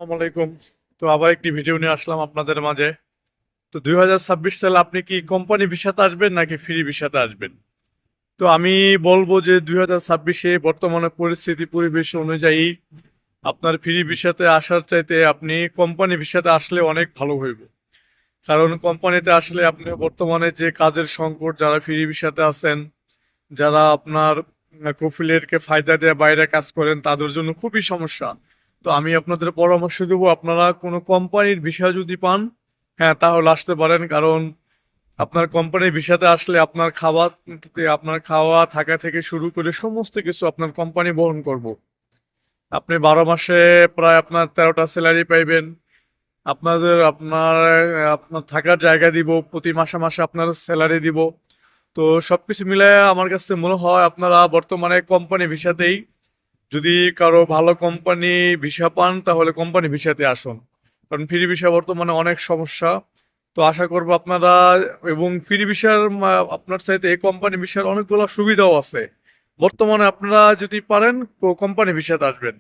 আসসালামু আলাইকুম। তো আবার একটি ভিডিও নিয়ে আসলাম আপনাদের মাঝে। তো 2026 সালে আপনি কি কোম্পানি ভিসাতে আসবেন নাকি ফ্রি ভিসাতে আসবেন? তো আমি বলবো যে 2026-এ বর্তমানে পরিস্থিতি পরিবেশ অনুযায়ী আপনার ফ্রি ভিসাতে আসার চাইতে আপনি কোম্পানি ভিসাতে আসলে অনেক ভালো হইব। কারণ কোম্পানিতে আসলে আপনি বর্তমানে যে কাজের সংকট, যারা ফ্রি ভিসাতে আছেন, যারা আপনার কফিলেরকে ফায়দা দিয়ে বাইরে কাজ করেন, তাদের জন্য খুবই সমস্যা। তো আমি আপনাদের পরামর্শ দেবো, আপনারা কোনো কোম্পানির ভিসা যদি পান, হ্যাঁ তাহলে আসতে পারেন। কারণ আপনার কোম্পানির ভিসাতে আসলে আপনার খাওয়া থাকা থেকে শুরু করে সমস্ত কিছু আপনার কোম্পানি বহন করব। আপনি 12 মাসে প্রায় আপনার 13টা স্যালারি পাইবেন। আপনার আপনার থাকার জায়গা দিব, প্রতি মাসে মাসে আপনার স্যালারি দিব। তো সবকিছু মিলায় আমার কাছে মনে হয় আপনারা বর্তমানে কোম্পানি ভিসাতেই, যদি কারো ভালো কোম্পানি ভিসা পান তাহলে কোম্পানি ভিসাতে আসুন। কারণ ফ্রি ভিসা বর্তমানে অনেক সমস্যা। তো আশা করবো আপনারা, এবং ফ্রি ভিসার আপনার চাইতে এই কোম্পানি ভিসার অনেকগুলো সুবিধাও আছে। বর্তমানে আপনারা যদি পারেন কোম্পানি ভিসাতে আসবেন।